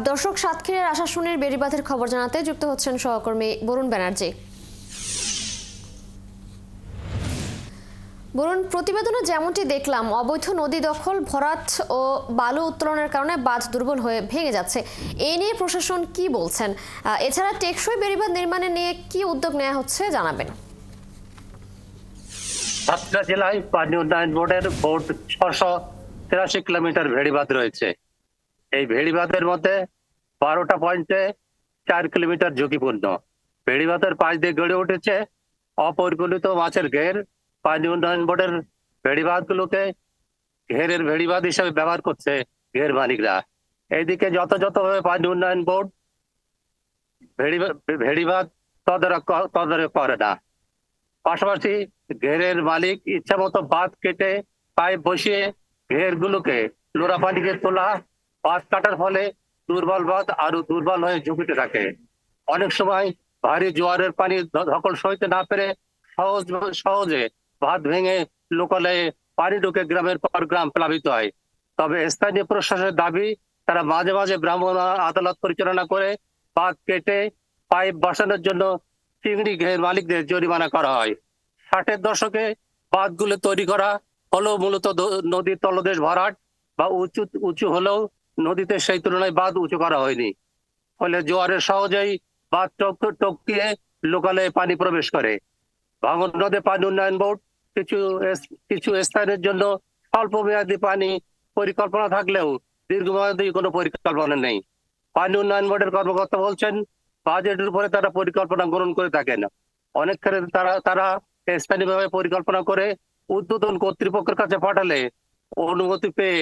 দর্শক, সাতক্ষীরার আশাশুনির বেড়িবাঁধের খবর জানাতে যুক্ত হচ্ছেন সহকর্মী বরুণ ব্যানার্জি। বরুণ, প্রতিবেদনে যেমনটি দেখলাম, অবৈধ নদী দখল, ভরাট ও বালু উত্তোলনের কারণে বাঁধ দুর্বল হয়ে ভেঙে যাচ্ছে। এই নিয়ে প্রশাসন কি বলছেন? এছাড়া টেকসই বেড়িবাঁধ নির্মাণে নিয়ে কি উদ্যোগ নেওয়া হচ্ছে জানাবেন। সাতক্ষীরা জেলায় পানি উন্নয়ন বোর্ডের 683 কিলোমিটার ভেড়িবাঁধ রয়েছে। এই ভেড়িবাঁধের মধ্যে 12টা পয়েন্টে 4 কিলোমিটার ঝুঁকিপূর্ণ। ভেড়িবাঁধের পাশ দিয়ে গড়ে উঠেছে অপরিকল্পিত মাছের ঘের। পানি উন্নয়ন বোর্ডের ভেড়িবাঁধগুলোকে ঘেরের ভেড়িবাঁধ হিসেবে ব্যবহার করছে ঘের মালিকরা। এইদিকে যথাযথভাবে পানি উন্নয়ন বোর্ড ভেড়িবাঁধ তদারক করে না। পাশাপাশি ঘেরের মালিক ইচ্ছা মতো বাঁধ কেটে পাইপ বসিয়ে ঘেরগুলোকে নোনা পানিকে তোলা। বাঁধ কাটার ফলে দুর্বল বাঁধ আরো দুর্বল হয়ে ঝুঁকিতে থাকে। অনেক সময় ভারী জোয়ারের পানি ধকল সইতে না পেরে সহজে বাঁধ ভেঙে লোকালয়ে পানি ঢুকে গ্রামের পর গ্রাম প্লাবিত হয়। তবে স্থানীয় প্রশাসনের দাবি, তারা মাঝে মাঝে ভ্রাম্যমাণ আদালত পরিচালনা করে বাঁধ কেটে পাইপ বসানোর জন্য চিংড়ি ঘের মালিকদের জরিমানা করা হয়। 60-এর দশকে বাঁধগুলো তৈরি করা হলেও মূলত নদীর তলদেশ ভরাট বা উঁচু হলেও নদীতে সেই তুলনায় বাঁধ উঁচু করা হয়নি। ফলে জোয়ারের সহজেই বাঁধ টপকিয়ে লোকালয়ে পানি প্রবেশ করে। ভাঙন নদে পানি উন্নয়ন বোর্ড কিছু স্থানের জন্য স্বল্প মেয়াদী পানি পরিকল্পনা থাকলেও দীর্ঘমেয়াদী কোনো পরিকল্পনা নেই। পানি উন্নয়ন বোর্ডের কর্মকর্তা বলছেন, বাজেটের উপরে তারা পরিকল্পনা গ্রহণ করে থাকেন। অনেক ক্ষেত্রে তারা স্থানীয়ভাবে পরিকল্পনা করে উদ্বোধন কর্তৃপক্ষের কাছে পাঠালে অনুমতি পেয়ে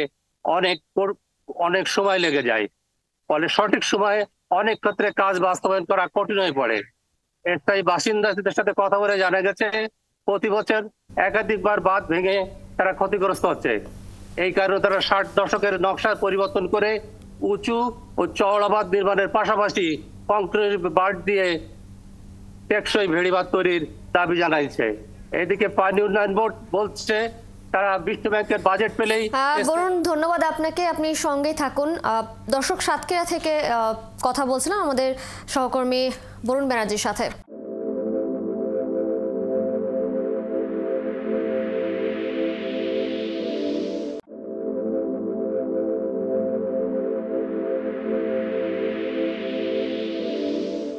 অনেক সময় লেগে যায়। ফলে সঠিক সময়ে অনেক ক্ষেত্রে কাজ বাস্তবায়ন করা কঠিন হয়ে পড়ে। স্থায়ী বাসিন্দাদের সাথে কথা বলে জানা গেছে, প্রতি বছর একাধিকবার বাঁধ ভেঙে তারা ক্ষতিগ্রস্ত হচ্ছে। এই কারণে তারা 60 দশকের নকশা পরিবর্তন করে উঁচু ও চওড়া বাঁধ নির্মাণের পাশাপাশি কংক্রিট বাঁধ দিয়ে টেকসই ভেড়িবাঁধ তৈরির দাবি জানাইছে। এদিকে পানি উন্নয়ন বোর্ড বলছে, তারা বিশ্ব ব্যাংকের বাজেট পেলেই। বরুণ, ধন্যবাদ আপনাকে, আপনি সঙ্গে থাকুন। দর্শক, সাতক্ষীরা থেকে কথা বলছিলাম আমাদের সহকর্মী বরুণ ব্যানার্জির সাথে।